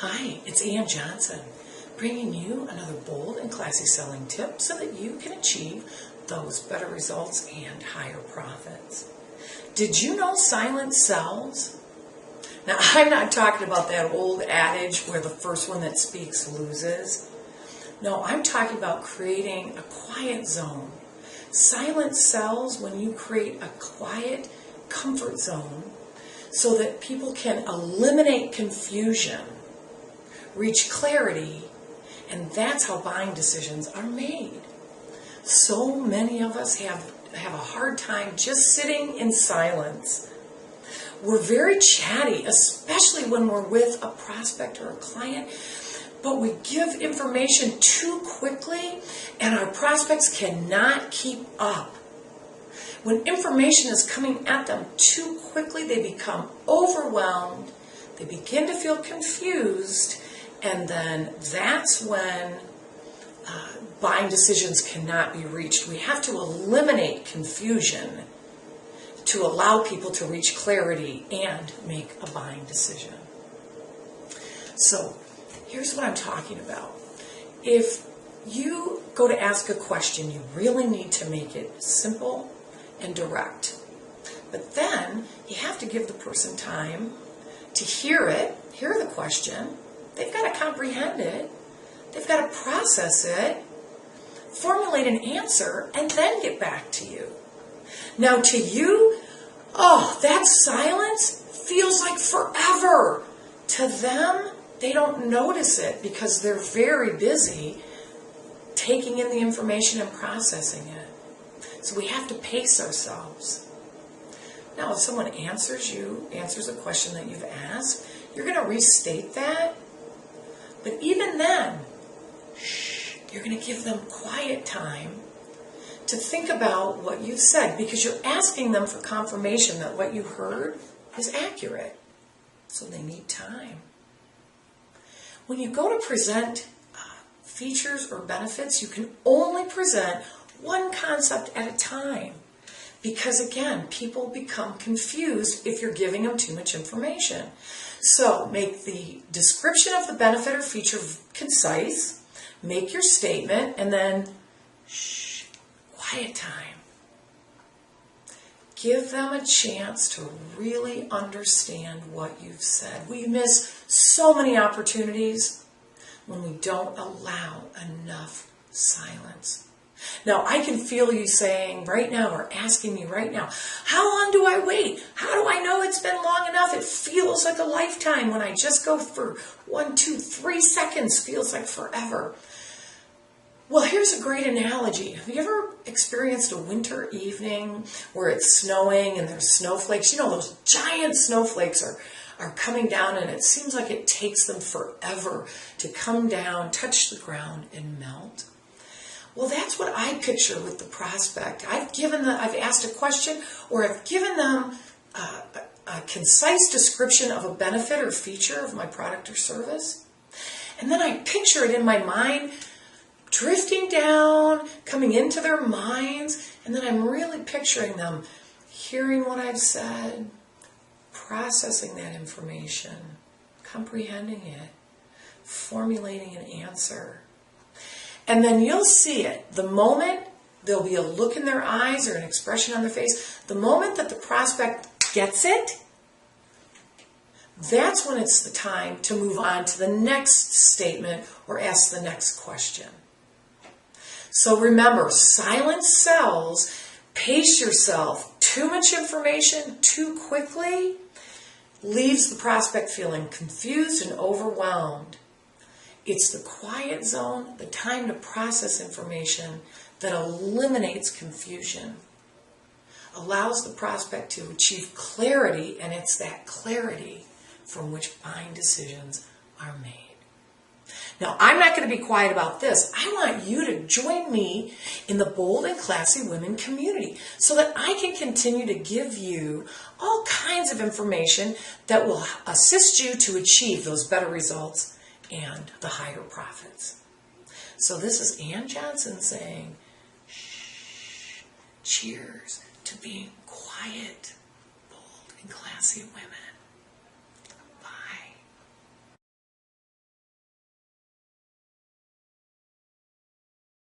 Hi, it's Ann Johnson, bringing you another bold and classy selling tip so that you can achieve those better results and higher profits. Did you know silence sells? Now, I'm not talking about that old adage where the first one that speaks loses. No, I'm talking about creating a quiet zone. Silence sells when you create a quiet comfort zone so that people can eliminate confusion, reach clarity, and that's how buying decisions are made. So many of us have a hard time just sitting in silence. We're very chatty, especially when we're with a prospect or a client, but we give information too quickly and our prospects cannot keep up. When information is coming at them too quickly, they become overwhelmed, they begin to feel confused, and then that's when buying decisions cannot be reached. We have to eliminate confusion to allow people to reach clarity and make a buying decision. So here's what I'm talking about. If you go to ask a question, you really need to make it simple and direct. But then you have to give the person time to hear the question. They've got to comprehend it. They've got to process it, formulate an answer, and then get back to you. Now to you, that silence feels like forever. To them, they don't notice it because they're very busy taking in the information and processing it. So we have to pace ourselves. Now, if someone answers a question that you've asked, you're going to restate that. But even then, you're going to give them quiet time to think about what you've said because you're asking them for confirmation that what you heard is accurate. So they need time. When you go to present features or benefits, you can only present one concept at a time. Because again, people become confused if you're giving them too much information. So make the description of the benefit or feature concise, make your statement, and then quiet time. Give them a chance to really understand what you've said. We miss so many opportunities when we don't allow enough silence. Now, I can feel you saying right now or asking me right now, how long do I wait? How do I know it's been long enough? It feels like a lifetime when I just go for 1, 2, 3 seconds. Feels like forever. Well, here's a great analogy. Have you ever experienced a winter evening where it's snowing and there's snowflakes? You know, those giant snowflakes are coming down and it seems like it takes them forever to come down, touch the ground, and melt. Well, that's what I picture with the prospect. I've asked a question or I've given them a concise description of a benefit or feature of my product or service. And then I picture it in my mind drifting down, coming into their minds, and then I'm really picturing them hearing what I've said, processing that information, comprehending it, formulating an answer. And then you'll see it. The moment there'll be a look in their eyes or an expression on their face, the moment that the prospect gets it, that's when it's the time to move on to the next statement or ask the next question. So remember, silence sells. Pace yourself. Too much information too quickly leaves the prospect feeling confused and overwhelmed. It's the quiet zone, the time to process information that eliminates confusion, allows the prospect to achieve clarity, and it's that clarity from which buying decisions are made. Now, I'm not going to be quiet about this. I want you to join me in the Bold and Classy Women community so that I can continue to give you all kinds of information that will assist you to achieve those better results and the higher profits. So this is Ann Johnson saying, cheers to being quiet, bold, and classy women.